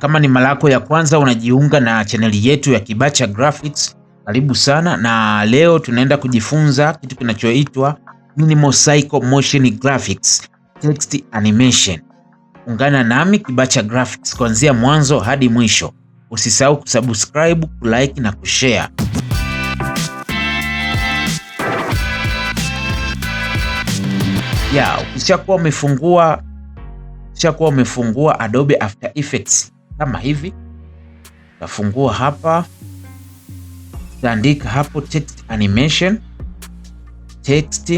Kama ni mara yako ya kwanza unajiunga na chaneli yetu ya Kibacha Graphics, karibu sana, na leo tunaenda kujifunza kitu kinachoitwa Minimal Cycle Motion Graphics Text Animation. Ungana nami Kibacha Graphics kuanzia mwanzo hadi mwisho. Usisahau kusubscribe, kulike na kushare. Ukishakuwa umefungua Adobe After Effects kama hivi, utafungua hapa, utaandika hapo text animation, text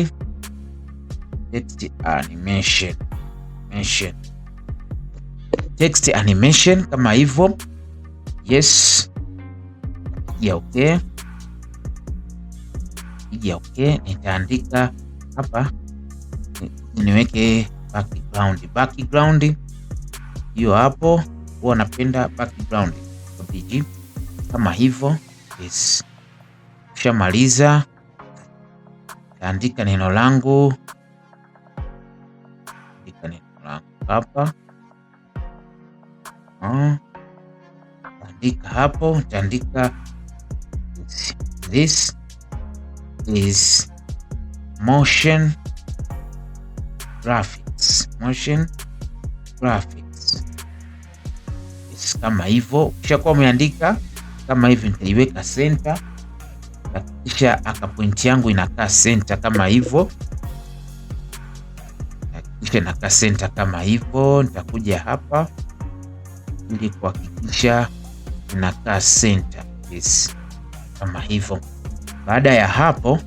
animation kama hivyo. Yes, okay. Nitaandika hapa, niweke background hiyo hapo. Huwa napenda background kama hivyo. Yes. Kishamaliza taandika neno langu, hapa, taandika hapo, taandika this is motion graphics. Yes, kama hivyo. Ukishakuwa umeandika kama hivi, nitaiweka center, kisha akapoint yangu inakaa center kama hivyo, kisha inakaa center kama hivyo. Nitakuja hapa ili kuhakikisha inakaa center. Yes, kama hivyo. Baada ya hapo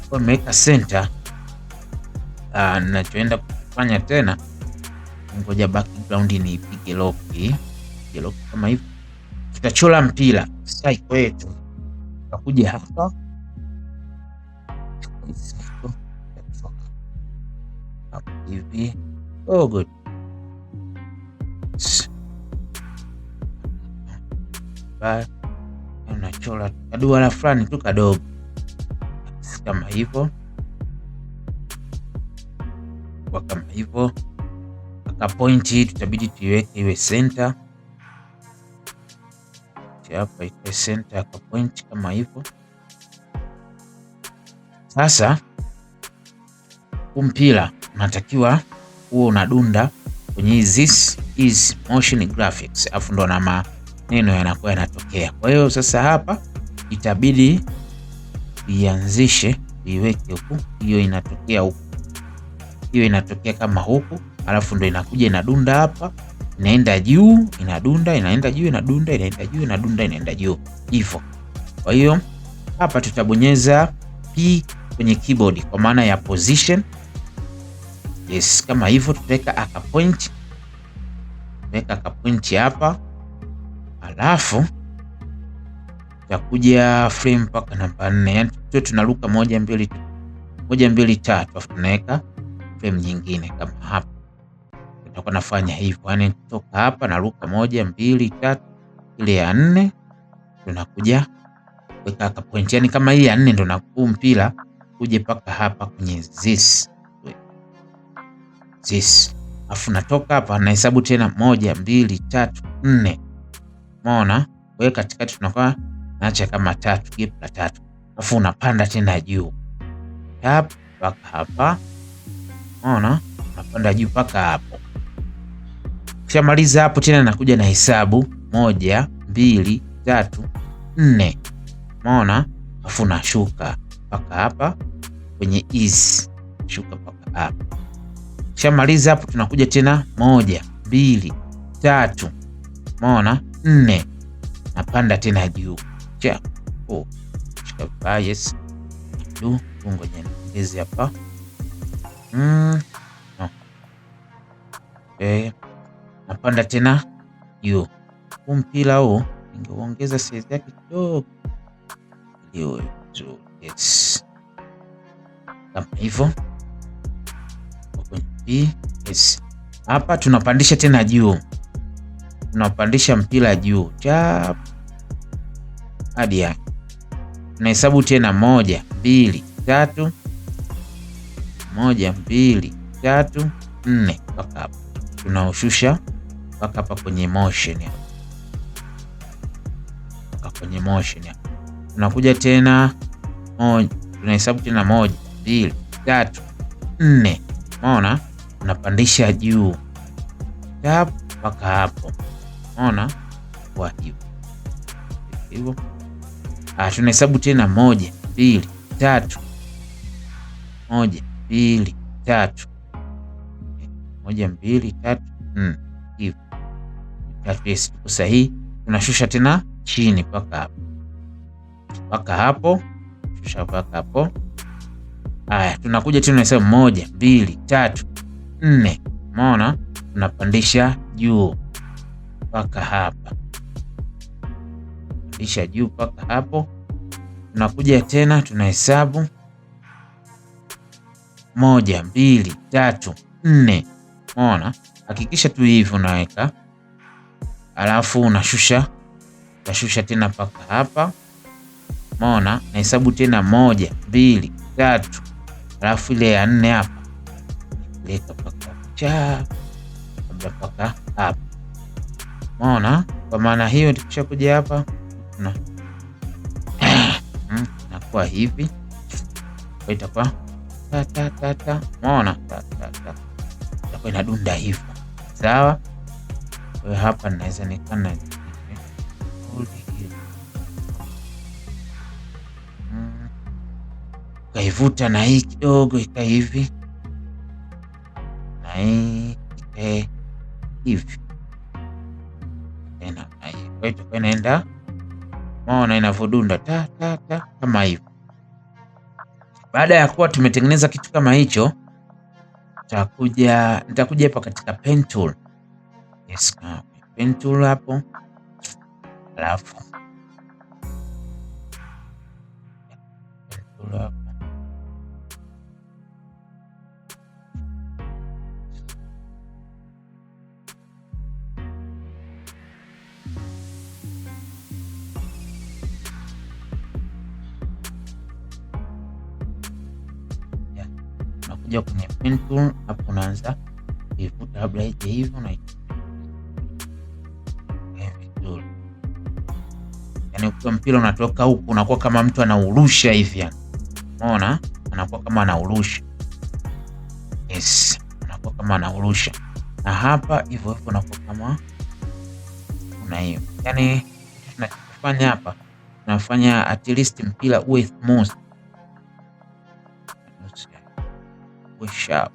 kwa nimeweka center, ninachoenda kufanya tena, ngoja background ni ipige lock kama hivi. Tutachora mpira cycle yetu, tutakuja hapa hivi. Oh good. Unachora kaduara fulani tu kadogo kama hivyo, kwa kama hivyo. Aka point hii tutabidi tuiweke iwe center hapa, iwe center, aka point kama hivyo. Sasa mpira unatakiwa huo unadunda kwenye this is motion graphics, afu ndo na maneno yanakuwa yanatokea. Kwa hiyo sasa hapa itabidi ianzishe, iweke huku, hiyo inatokea huku, hiyo inatokea kama huku, alafu ndo inakuja inadunda hapa, inaenda juu, inadunda, inaenda juu, inadunda, inaenda juu, inadunda, inaenda juu hivyo. Kwa hiyo hapa tutabonyeza P kwenye keyboard kwa maana ya position. Yes, kama hivyo. Tutaweka aka point, hapa, alafu tutakuja frame mpaka namba 4, yani tunaruka 1 2 3, afu tunaweka frame nyingine kama hapa. Tutakuwa nafanya hivyo, yani kutoka hapa naruka 1 2 3, ile ya 4 tunakuja kuweka aka point, yani kama hii ya 4 ndo nakuu mpira uje paka hapa kwenye this, afu natoka hapa na hesabu tena 1 2 3 4. Umeona? Wewe katikati tunakuwa naacha kama 3, gap la 3, afu unapanda tena juu hapa paka hapa. Umeona? Unapanda juu paka hapo. Ukishamaliza hapo tena nakuja na hesabu 1 2 3 4. Umeona? Afu nashuka paka hapa kwenye ease, shuka paka hapa. Ukishamaliza hapo tunakuja tena 1 2 3. Umeona? 4. Napanda tena juu. Shika. Yes. Ngoja niongeze hapa. Napanda tena juu. Mpira huu ningeongeza size yake kidogo. Yes. Kama hivyo. Yes. Hapa tunapandisha tena juu. Tunapandisha mpira juu. Chap. Hadi hapa. Tunahesabu tena 1 2 3. 1 2 3 4 mpaka hapo. Tunaushusha mpaka hapa kwenye motion hapa. Mpaka kwenye motion hapa. Tunakuja tena tunahesabu tena 1, 2, 3, 4. Umeona? Tunapandisha juu. Tap mpaka hapo. Umeona? Kwa hivyo. Tunahesabu tena 1, 2, 3. 1, 2, 3. 1, 2, 3, 4. Hivi. Yes, tuko sahihi. Tunashusha tena chini mpaka hapo. Mpaka hapo. Shusha mpaka hapo. Haya, tunakuja tena tunasema 1, 2, 3, 4. Umeona? Tunapandisha juu mpaka hapa. Pandisha juu mpaka hapo. Tunakuja tena tunahesabu 1, 2, 3, 4. Umeona? Hakikisha tu hivi unaweka. Alafu unashusha tena mpaka hapa. Umeona? Nahesabu tena 1, 2, 3. Alafu ile ya 4 hapa. Leka mpaka mpaka hapa. Umeona? Kwa maana hiyo tukisha kuja hapa nakuwa hivi. Kwa itakuwa ta. Umeona? Itakuwa inadunda hivyo. Sawa? Kwa hapa naweza nikana kaivuta na hii kidogo ika hivi. Na hii hivi. Tena kwa hiyo inaenda. Umeona inavodunda ta kama hivyo. Baada ya kuwa tumetengeneza kitu kama hicho, nitakuja hapa katika pen tool. Yes, pen tool hapo. Alafu pen tool hapo. Unakuja kwenye pen tool hapo, unaanza kuivuta kabla ije hivyo na vizuri. Yaani ukiwa mpira unatoka huku unakuwa kama mtu anaurusha hivi yani. Umeona? Anakuwa kama anaurusha. Yes, anakuwa kama anaurusha. Na hapa hivyo unakuwa kama una hiyo. Yaani tunachofanya hapa tunafanya at least mpira uwe smooth. Sharp.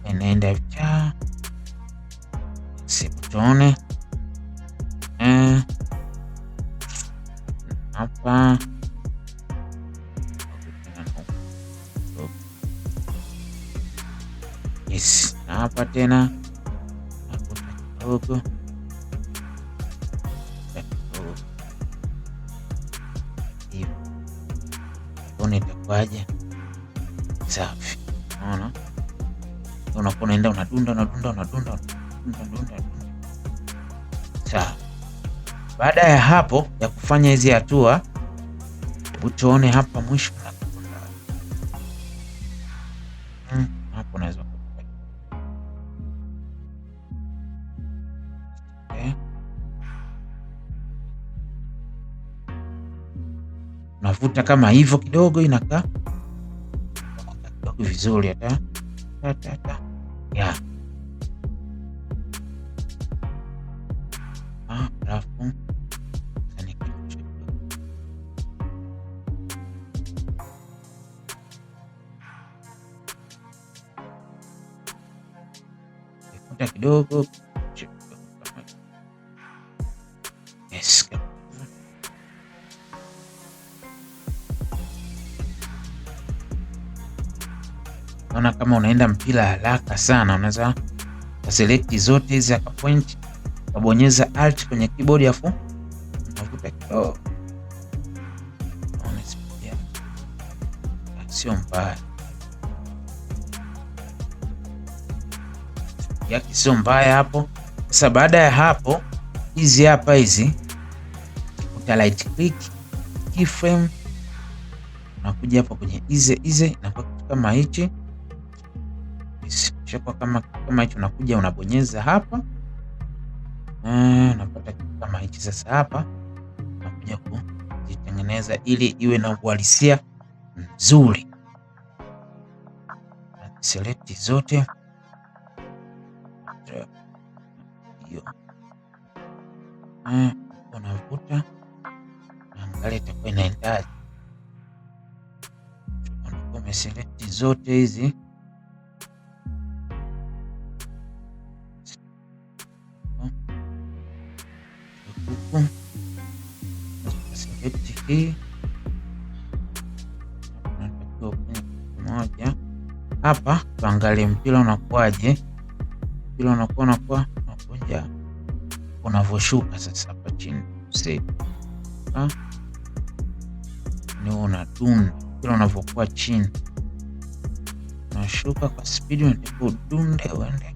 Inaenda vicha sipotone hapa. Yes, na hapa tena nakuta kidogo. Itakuwaje? Safi. Unaona? Unakuwa unaenda unadunda. Sawa. Baada ya hapo ya kufanya hizi hatua, utaone hapa mwisho hapo unaweza unavuta kama hivyo kidogo, inakaa kidogo vizuri hata ya. Alafu vuta kidogo. Yes. Naona kama unaenda mpira haraka sana, unaweza select zote hizi aka point, kabonyeza alt kwenye keyboard afu unavuta kidogo. Naona sio mbaya. Yaki sio mbaya hapo. Sasa baada ya hapo, hizi hapa hizi uta right click keyframe, unakuja hapa kwenye hizi na kama hichi. Kishakuwa kama hicho, unakuja unabonyeza hapa, unapata kitu kama hichi. Sasa hapa unakuja kujitengeneza ili iwe na uhalisia mzuri. Select zote hiyo, unavuta, angalia itakuwa inaendaje. Umeselect zote hizi, select hii moja hapa. Tuangalie mpira unakuwaje. Mpira unakuwa unakuja unavyoshuka sasa hapa chini. Ni unadunda mpira unavyokuwa chini, unashuka kwa spidi, unataka udunde uende.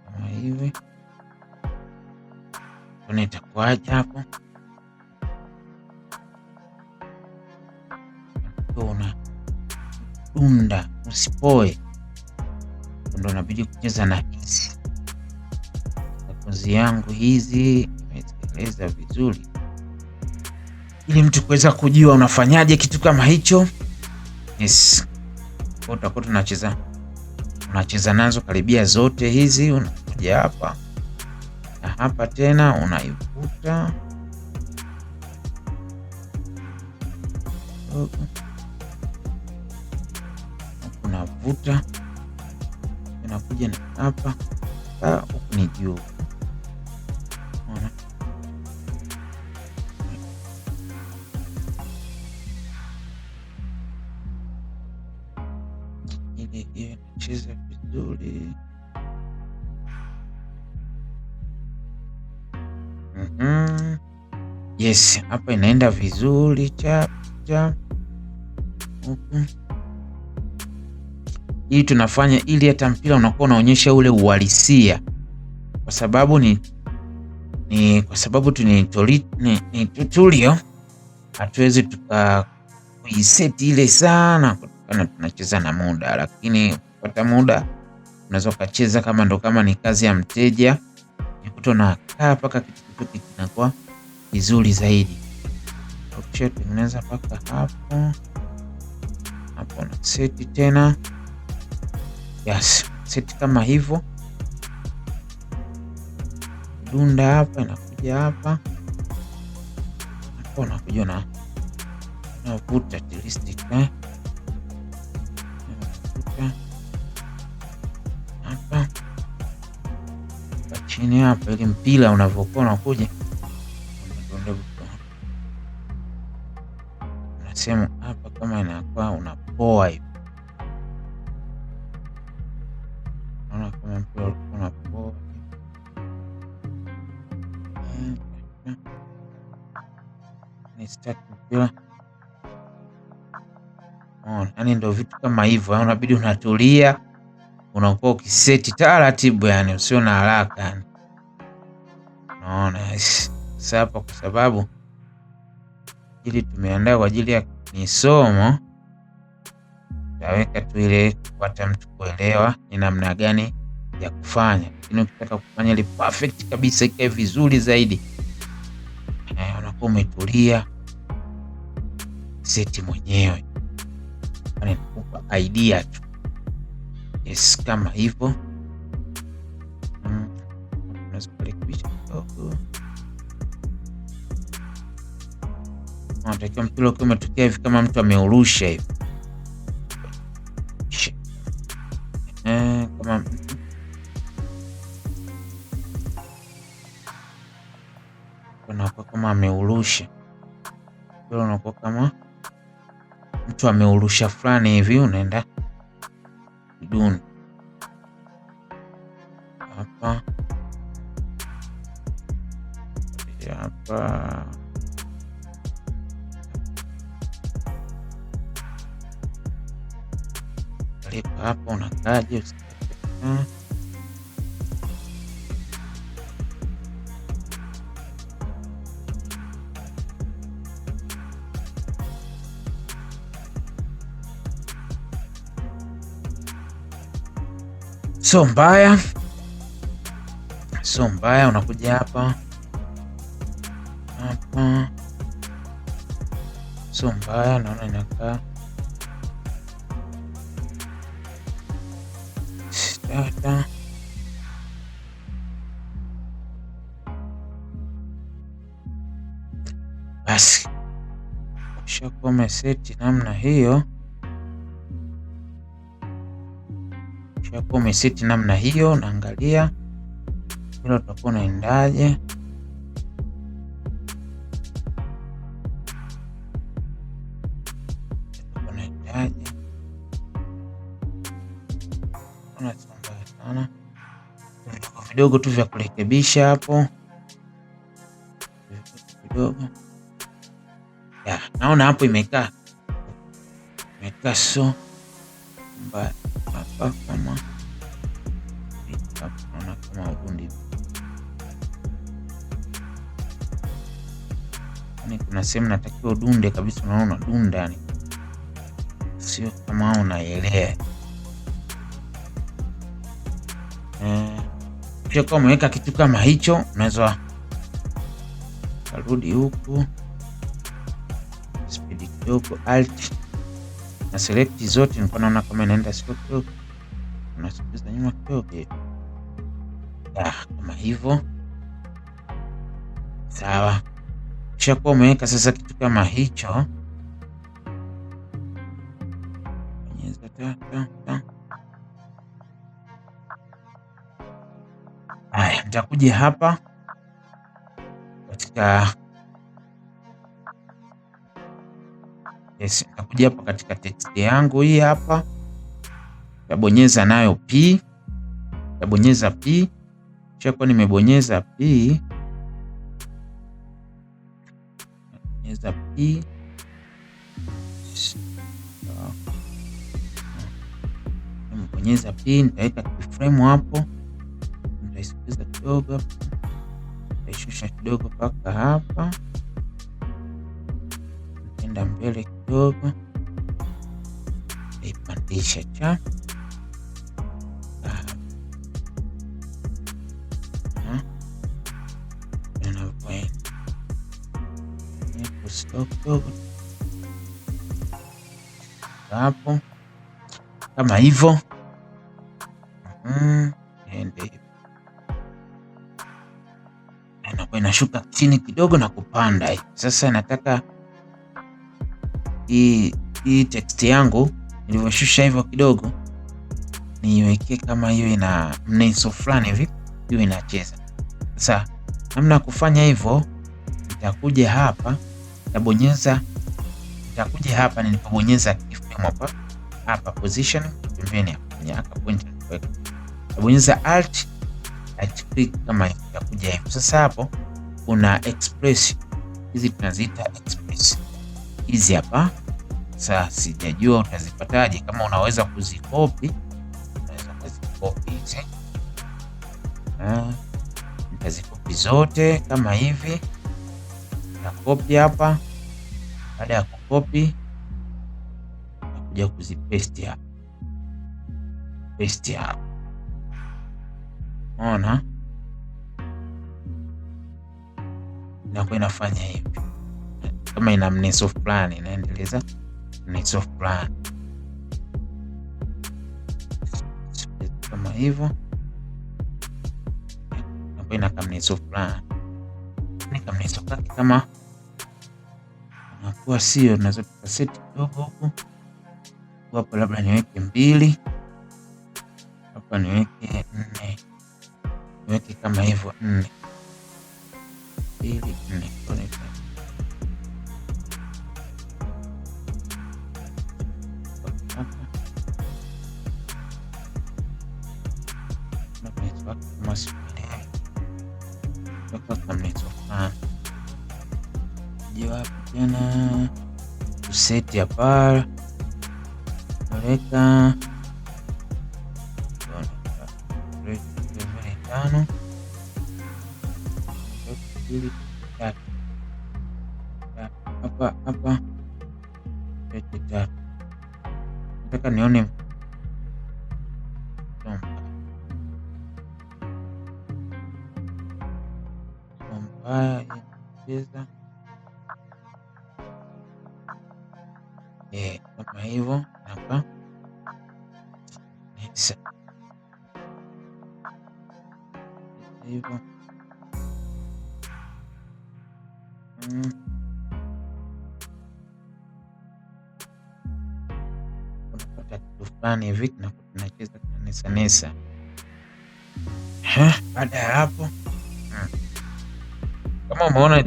Kama hivi itakuwaje hapo? Unadunda usipoe, ndo inabidi kucheza na hizi kazi yangu hizi, nimeeleza vizuri ili mtu kuweza kujua unafanyaje kitu kama hicho. Yes, utakuwa unacheza nazo karibia zote hizi. Unakuja hapa na hapa tena unaivuta unavuta, inakuja na hapa huku ni juu. Unaona ili iwe inacheza vizuri. Yes, hapa inaenda vizuri cha huku. Hii tunafanya ili hata mpira unakuwa unaonyesha ule uhalisia, kwa sababu ni kwa sababu ni tutorial, hatuwezi tukaiseti ile sana kutokana tunacheza na muda, lakini kupata muda unaweza ukacheza kama ni kazi ya mteja, ukuta nakaa mpaka kitu kinakuwa vizuri zaidi. Ukishatengeneza mpaka hapo na seti tena. Yes, seti kama hivyo, dunda hapa, inakuja hapa unakuja na unavuta stick hapa chini hapa, ili mpira unavyokuwa unakuja unasema hapa kama inakuwa unapoa hivi. Unaona kama mpira unapoa ni start mpira. Yaani ndio vitu kama hivyo, unabidi unatulia, unakuwa ukiseti taratibu, yani usio na haraka yani. Unaona sasa hapa, kwa sababu ili tumeandaa kwa ajili ya ni somo, taweka tu ile kupata mtu kuelewa ni namna gani ya kufanya, lakini ukitaka kufanya ile perfect kabisa ikae vizuri zaidi, unakuwa umetulia, seti mwenyewe, nakupa idea tu. Yes, kama hivyo. Unaweza kurekebisha kidogo. Unatakiwa mpira ukiwa umetokea hivi kama mtu ameurusha hivi, kama unakuwa kama ameurusha, unakuwa kama mtu ameurusha fulani hivi, unaenda kiduni hapa hapa unakaje, So mbaya, unakuja hapa so mbaya, naona inakaa data. Basi ushakuwa umeseti namna hiyo, naangalia hilo utakuwa unaendaje. Sana vidogo tu vya kurekebisha hapo vidogo. Ya, naona hapo imekaa so mbaya hapa, kama naona kama udundi, yani kuna sehemu natakiwa udunde kabisa, unaona dunda, yani sio kama unaelea. Kama umeweka kitu kama hicho, unaweza karudi huku speed kidogo, alt na select zote. Nilikuwa naona kama inaenda sio kidogo, unasogeza nyuma kidogo kama hivyo. Sawa, kisha kwa umeweka sasa kitu kama hicho, bonyeza tata. Haya, nitakuja hapa katika nitakuja hapa katika text yangu hii hapa, nitabonyeza nayo P, nitabonyeza P. Kisha kwa nimebonyeza P, bonyeza P, nimebonyeza P, nitaweka keyframe hapo, nitaisogeza kidogo, nitaishusha kidogo mpaka hapa, nitaenda mbele kidogo, nitaipandisha cha kidogo hapo kama hivyo. Inakuwa inashuka chini kidogo na kupanda hivi. Sasa nataka hii text yangu nilivyoshusha hivyo kidogo niiwekee kama hiyo ina mneso fulani hivi, hiyo inacheza. Sasa namna ya kufanya hivyo, nitakuja hapa, nitakuja hapa, nilipobonyeza keyframe hapa position pembeni hapa kwenye aka point, nitabonyeza alt click kama hivi, nitakuja hivi. Sasa hapo kuna express, hizi tunaziita express hizi hapa. Sasa sijajua utazipataje, kama unaweza kuzikopi, unaweza kuzikopi hizi, nitazikopi zote kama hivi, na copy hapa. Baada ya kukopi, nakuja kuzipaste hapa, paste hapa. Unaona inakuwa inafanya hivi, kama ina mneso fulani, inaendeleza mneso fulani kama hivyo, inakuwa ina kamneso fulani, ni kamneso kake kama nakuwa sio, tunaweza tukaseti kidogo huku hapo, labda niweke 2 hapa, niweke 4, niweke kama hivyo 4 2 4 tena kuseti hapa, naweka 5 hapa 3. Nataka nione mbaya cheza kama hivyo hapa hivyo. Unapata kitu fulani hivi kinacheza kinanesa nesa. Baada ya hapo kama umeona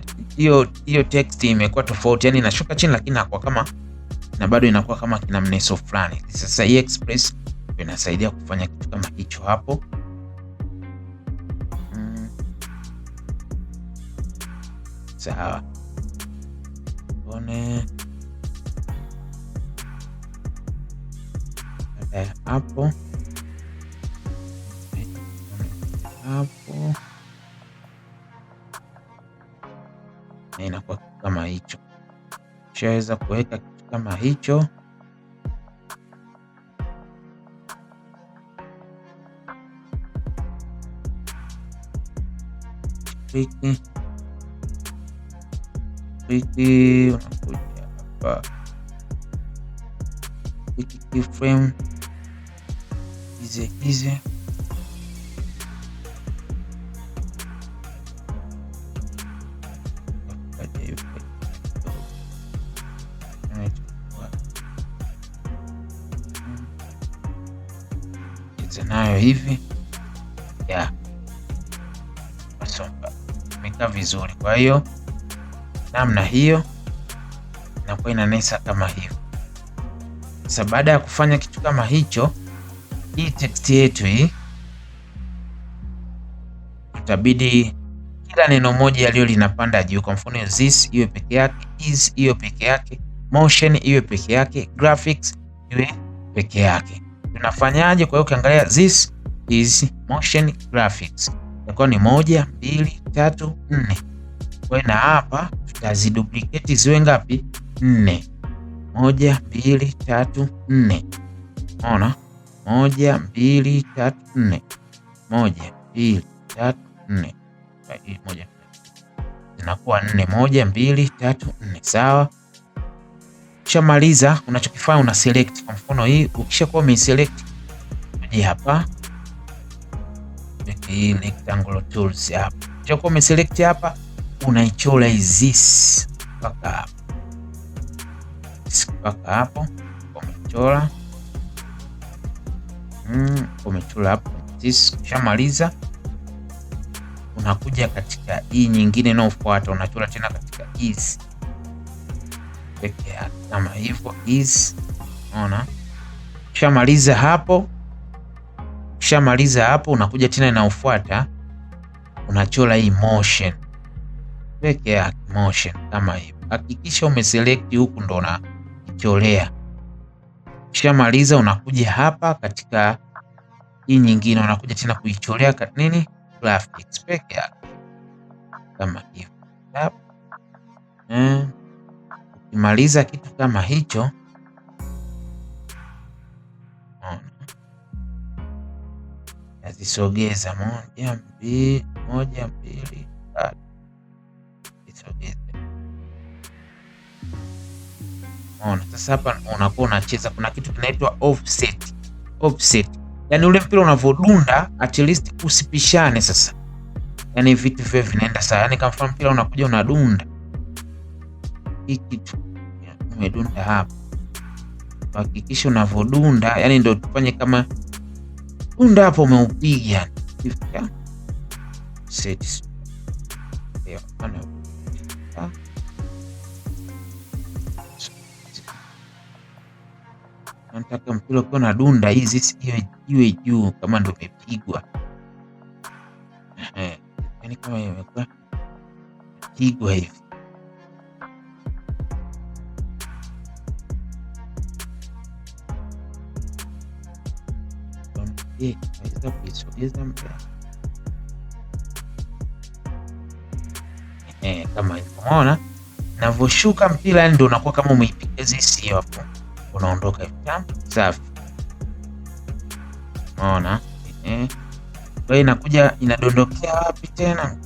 hiyo text imekuwa tofauti, yani inashuka chini lakini inakuwa kama na bado inakuwa kama kina mneso fulani. Sasa hii express inasaidia kufanya kitu kama hicho hapo. Sawa. Tuone hapo na inakuwa kitu kama hicho. Ushaweza kuweka kitu kama hicho, wiki unakuja hapa wiki keyframe hizi nayo hivi imekaa vizuri. Kwa hiyo namna hiyo inakuwa inanesa kama hivyo. Sasa baada ya kufanya kitu kama hicho, hii text yetu hii tutabidi kila neno moja yaliyo linapanda juu. Kwa mfano this iwe peke yake, is iwe peke yake, motion iwe peke yake, graphics iwe peke yake. Tunafanyaje? Kwa hiyo ukiangalia this is motion graphics itakuwa ni 1 2 3 4. Kwa hiyo na hapa tutaziduplicate ziwe ngapi? 4. 1 2 3 4. Unaona? 1 2 3 4. 1 2 3 4. Moja zinakuwa 4. 1 2 3 4. Sawa. Ukishamaliza unachokifanya una select. Kwa mfano hii ukishakuwa umeselect, uje hapa hii rectangle tools hapa. Ukishakuwa umeselect hapa, unaichora hizi mpaka hapa. Mpaka hapo umechora. Umechora hapo. Ukishamaliza unakuja katika hii nyingine inayofuata, unachora tena katika hizi peke yake kama hivyo hizi. Unaona? Ukishamaliza hapo unakuja tena inayofuata, unachora hii motion peke yake, motion kama hivyo. Hakikisha umeselect huku ndo unacholea. Ukishamaliza unakuja hapa katika hii nyingine, unakuja tena kuicholea nini, graphics peke yake kama hivyo. Ukimaliza kitu kama hicho, nazisogeza 1 2 1 2 3. Isogeze. Sasa hapa unakuwa unacheza, kuna kitu kinaitwa offset. Offset yani ule mpira unavodunda at least usipishane. Sasa yani vitu vile vinaenda sawa. Yani kama mfano mpira unakuja unadunda, hii kitu umedunda hapa, hakikisha unavodunda yani ndio tufanye kama dunda hapo umeupiga set. Nataka mpira ukiwa na dunda hizi iwe juu kama ndio umepigwa. Yani kama imekuwa pigwa hivi. Naweza kuisogeza mbele. Kama hivyo. Unaona? Navoshuka mpira yani ndio unakuwa kama umeipiga hizi hapo. Unaondoka hivi. Safi. Unaona? Kwa hiyo inakuja inadondokea wapi tena?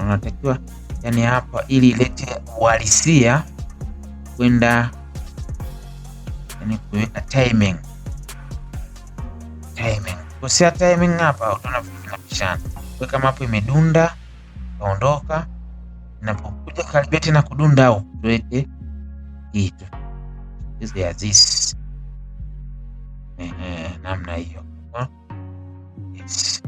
unatakiwa yani hapa, ili ilete uhalisia kwenda yani kuweka timing. Kosea timing hapa utaona vitu vinapishana. Kwa kama hapo imedunda kaondoka, inapokuja karibia tena kudunda au tuweke kitu hizo ya this namna hiyo. Yes.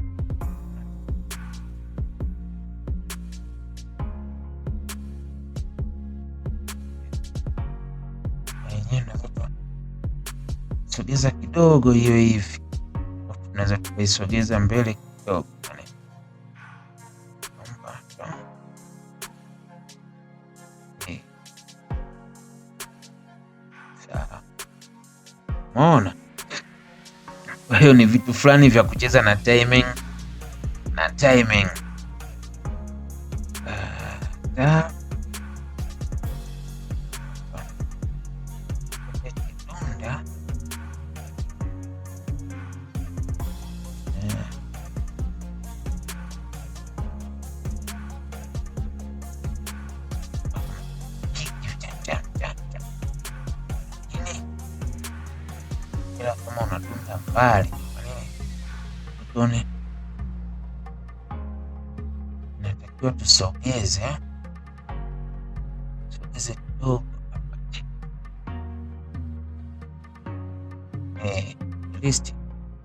Sogeza kidogo hiyo hivi, tunaweza tukaisogeza mbele kidogo. Umeona? Kwa hiyo ni vitu fulani vya kucheza na timing kama unadunda mbali tuone, natakiwa tusogeze kidogo list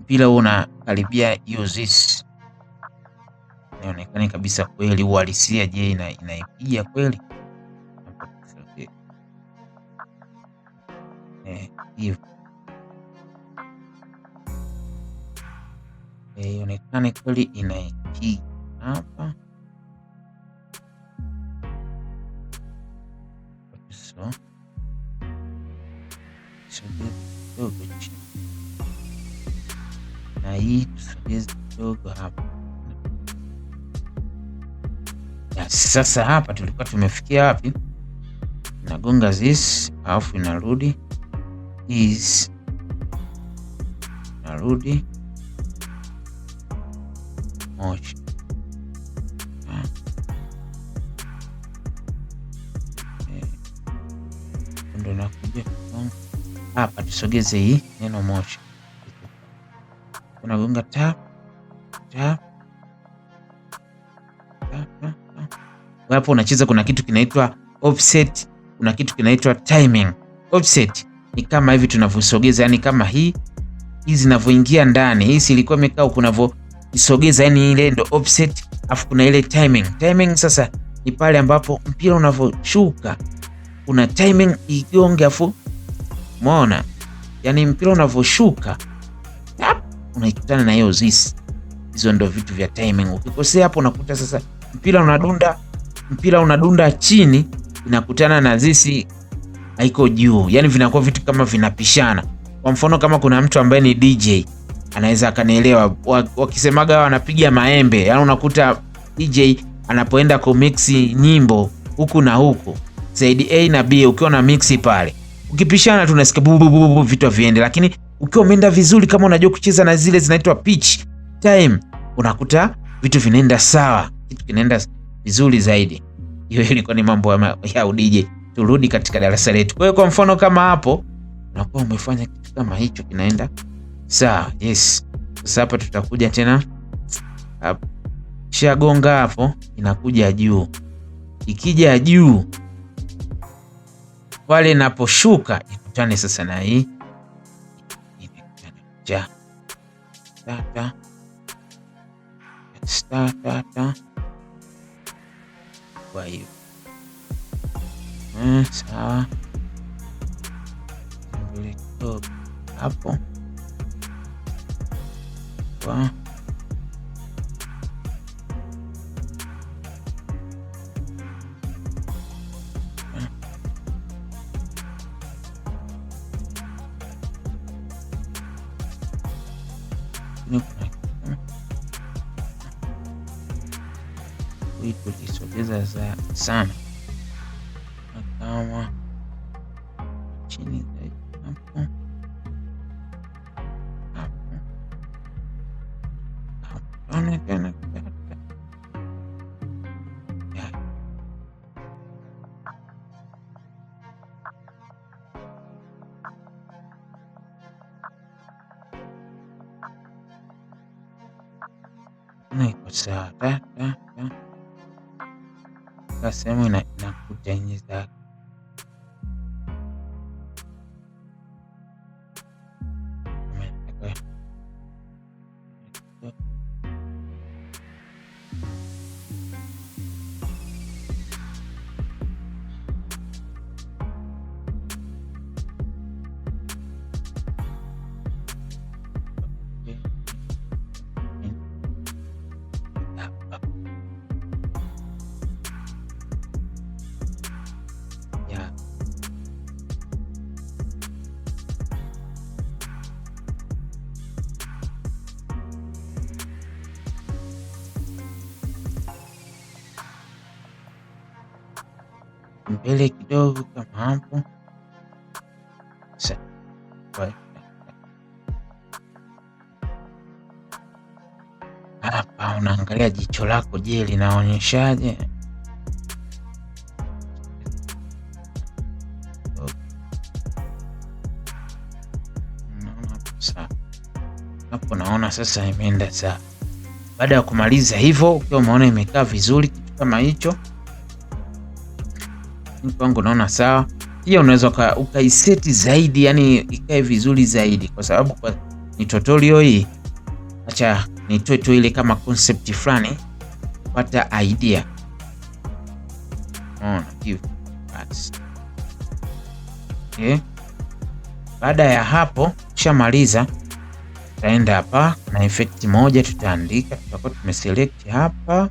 mpira unakaribia hiyo this, inaonekana kabisa kweli uhalisia. Je, inaipiga kweli hivyo? Ionekane kweli inaipiga hapa. So kidogo chini na hii tusogeze kidogo hapa. Sasa hapa tulikuwa tumefikia wapi? Inagonga this alafu inarudi this, narudi moja ndo nakuja hapa, tusogeze hii neno moja, unagonga tap hapo, unacheza. Kuna kitu kinaitwa offset, kuna kitu kinaitwa timing. Offset ni kama hivi tunavyosogeza, yani kama hizi zinavyoingia ndani, hii ilikuwa imekaa kunavyoisogeza, yani ile ndo offset. Afu kuna ile timing. Timing sasa ni pale ambapo mpira unavyoshuka, kuna timing igonge, afu umeona, yani mpira unavyoshuka unaikutana na hiyo this. Hizo ndo vitu vya timing. Ukikosea hapo unakuta sasa mpira unadunda chini, inakutana na this haiko juu, yani vinakuwa vitu kama vinapishana. Kwa mfano kama kuna mtu ambaye ni DJ anaweza akanielewa, wakisemaga wanapiga maembe, yani unakuta DJ anapoenda kumix nyimbo huku na huku, side A na B, ukiwa na mix pale, ukipishana tunasikia bubu vitu viende. Lakini ukiwa umeenda vizuri, kama unajua kucheza na zile zinaitwa pitch time, unakuta vitu vinaenda sawa, kitu kinaenda vizuri zaidi. Hiyo ilikuwa ni mambo ya DJ. Turudi katika darasa letu. Kwa hiyo kwa mfano kama hapo unakuwa umefanya kitu kama hicho kinaenda sawa. Yes. Sasa hapa tutakuja tena hapo. Shagonga hapo inakuja juu. Ikija juu pale inaposhuka ikutane sasa na hii. Ja. Tata. Tata. Kwa hiyo sawa, mbele kidogo hapo kwa hii tulisogeza sana kama chini zaidi hapo tena iko sawa. Sehemu inakuta nje zake. Mbele kidogo kama hapo. Hapa unaangalia jicho lako, je, linaonyeshaje? Hapo naona sasa imeenda sawa. Baada ya kumaliza hivyo, ukiwa umeona imekaa vizuri kitu kama hicho, kwangu naona sawa. Pia unaweza ukaiseti zaidi, yani ikae vizuri zaidi, kwa sababu ni tutorial hii. Acha nitoe tu ile kama concept fulani kupata idea. Okay. Baada ya hapo kishamaliza, tutaenda hapa na effect moja tutaandika, tutakuwa tumeselect hapa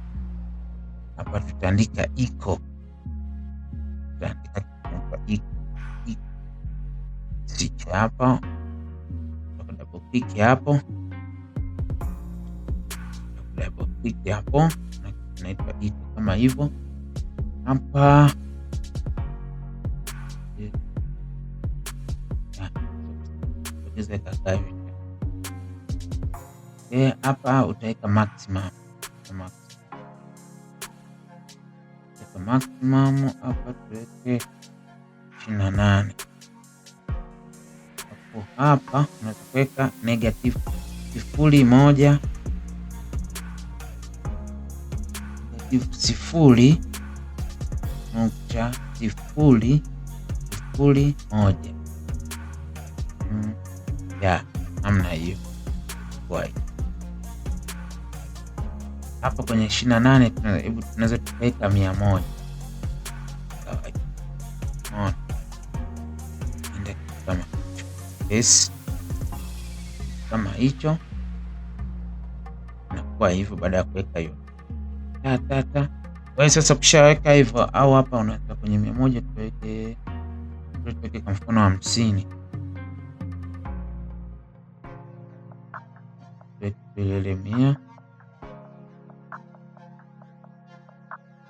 tutaandika echo. Tutaandika hapa, double click hapo, double click hapo, naitwa echo kama hivyo hapa. Hapa utaweka maximum hapa tuweke 28. Hapa unaweza kuweka negative 0.1 0.001 ya namna hiyo. Hapa kwenye 28 tunaweza tukaweka 100. Kama hicho inakuwa hivyo. Baada ya kuweka hiyo wewe sasa, ukishaweka hivyo, au hapa unaweka kwenye 100 tuweke kwa mfano 50, tuweke 100,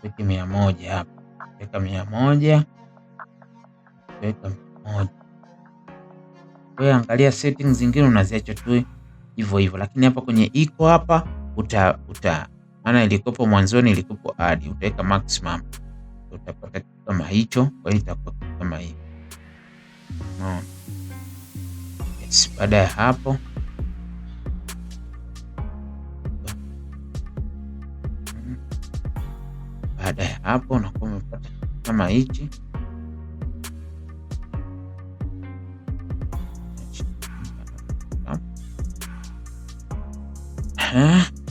tuweke 100 hapa, tuweka 100, tuweka 100. Wewe angalia settings zingine unaziacha tu hivyo hivyo, lakini hapa kwenye iko hapa maana ilikopo mwanzoni ilikopo add, utaweka maximum, utapata kitu kama hicho. Kwa hiyo itakuwa kama hivi. Yes, baada ya hapo unakuwa umepata kama hichi.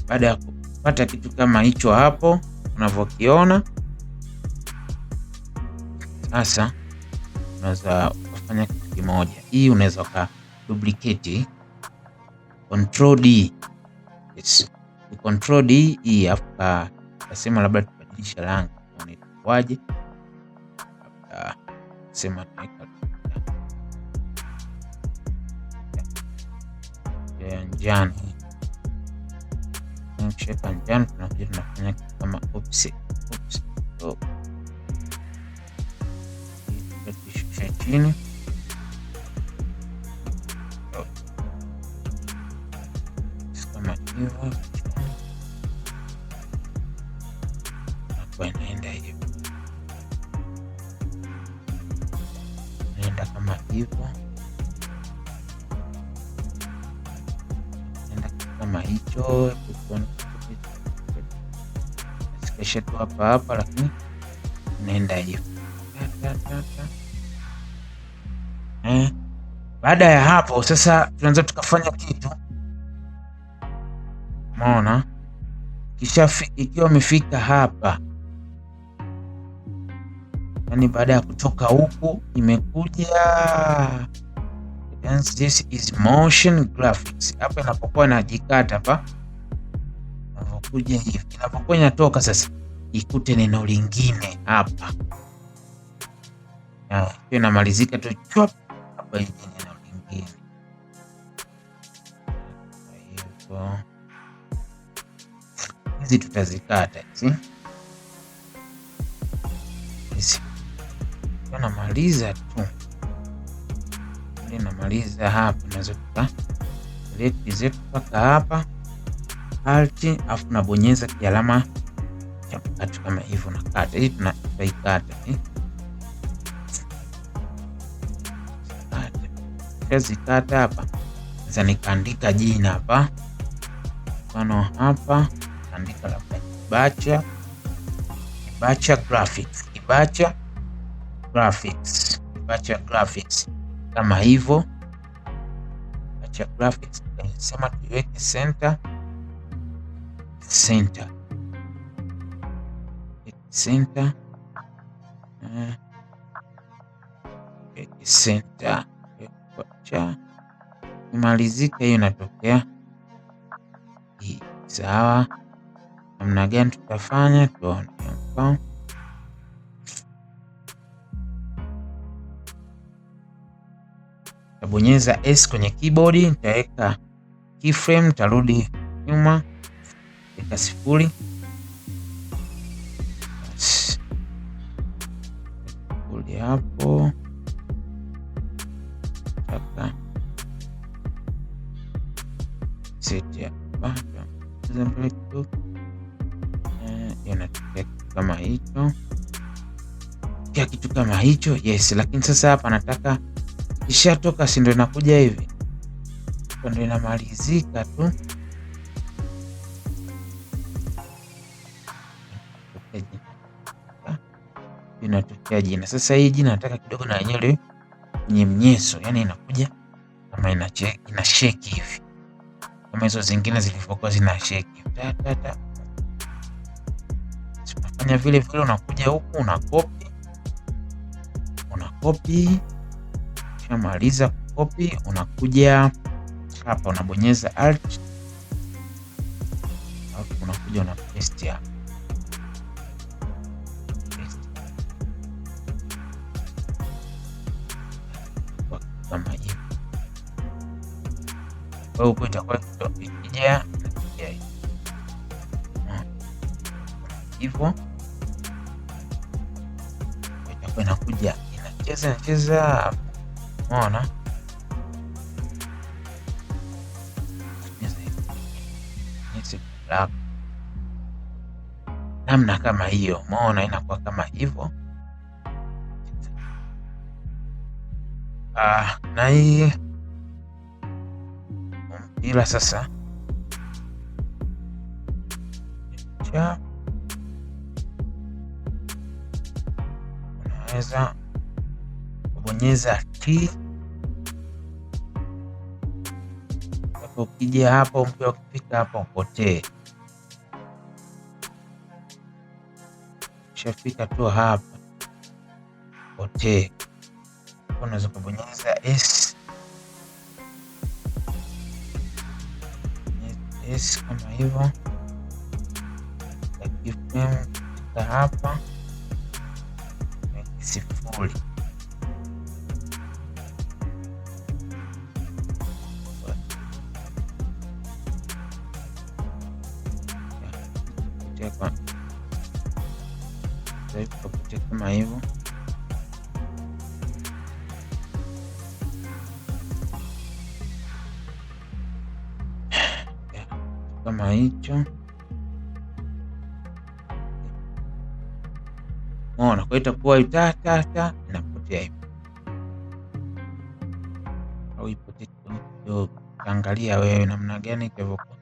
Baada ya kupata kitu kama hicho hapo unavyokiona, sasa unaweza kufanya kitu kimoja. Hii unaweza ka duplicate control D. Yes, control D hii hapa, nasema labda tubadilishe rangi inaitwaje, sema tuweka njano. Ukishaweka njano, tunakuja tunafanya kama offset. So tutashusha chini kama hivyo, nakuwa inaenda hivyo, inaenda kama hivyo, inaenda kama hicho. presha tu hapa, lakini inaenda hivyo. Baada ya hapo sasa tunaweza tukafanya kitu. Umeona, ikiwa umefika hapa, yani baada ya kutoka huku imekuja, this is motion graphics. Hapa inapokuwa inajikata hapa, inapokuja hivi, inapokuwa inatoka sasa, ikute neno lingine hapa, hiyo inamalizika tu chop hapa, hii neno lingine. Kwa hivyo hizi tutazikata hizi, namaliza tu, namaliza hapa, naweza select zetu mpaka hapa alt, afu nabonyeza kialama cha mkato kama hivyo, nakata hii, tunaikata zikata hapa. Sasa nikaandika jina hapa, mfano hapa andika labda Kibacha Graphics kama hivyo, Kibacha Graphics. Sema tuiweke center, imalizika hiyo, inatokea hii. Sawa, namna gani tutafanya tuone hapa. Tabonyeza S kwenye keyboard, nitaweka keyframe, nitarudi nyuma, weka 0 hapo, taka set hapa, inatokea kama hicho, kitu kama hicho. Yes, lakini sasa hapa nataka ishatoka, si ndio inakuja hivi, ndio inamalizika tu, inatokea jina. Sasa hii jina nataka kidogo na yenyewe kwenye mnyeso, yani inakuja kama ina shake hivi, kama hizo zingine zilivyokuwa zina shake. Unafanya vile vile, unakuja huku unakopi, ukishamaliza kukopi unakuja hapa, unabonyeza alt, alafu unakuja una paste hapa, kama hivi. Kwa hiyo itakuwa ikija hivyo, itakuwa inakuja inacheza. Unaona, namna kama hiyo. Umeona, inakuwa kama hivyo. Na hii mpira sasa unaweza kubonyeza T, ukija hapo, mpira ukifika hapa upotee. Ukishafika tu hapa potee, unaweza kubonyeza S kama hivyo, kiframe kufika hapa 0. Kama hivyo, kama hicho. Unaona, kwa itakuwa inapotea hivi, au ipotee kidogo. Angalia wewe namna gani itavyokuwa.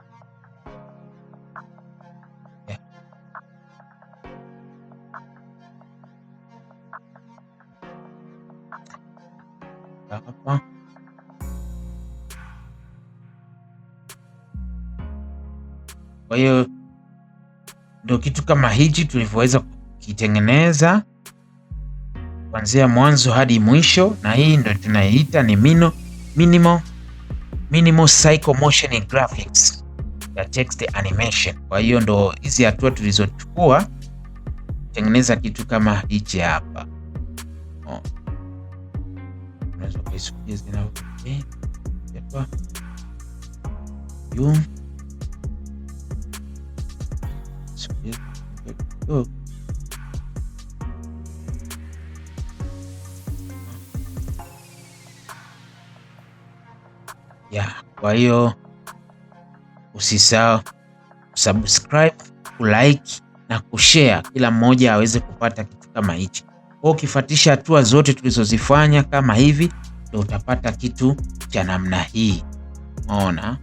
hapa. Kwa hiyo ndio kitu kama hichi tulivyoweza kukitengeneza kuanzia mwanzo hadi mwisho, na hii ndio tunaiita ni minimal cycle motion graphics ya text animation. Kwa hiyo ndo hizi hatua tulizochukua kutengeneza kitu kama hichi hapa. Unaweza kuisikia kwa hiyo usisahau subscribe, kulike na kushare, kila mmoja aweze kupata kitu kama hichi. Kwa ukifuatisha hatua zote tulizozifanya kama hivi, ndio utapata kitu cha namna hii. Unaona?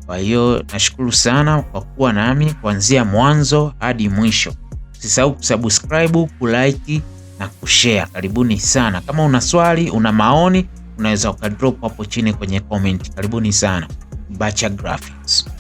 Kwa hiyo nashukuru sana kwa kuwa nami kuanzia mwanzo hadi mwisho. Usisahau kusubscribe, kulike na kushare. Karibuni sana. Kama una swali, una maoni, unaweza ukadrop hapo chini kwenye comment. Karibuni sana. Bacha Graphics.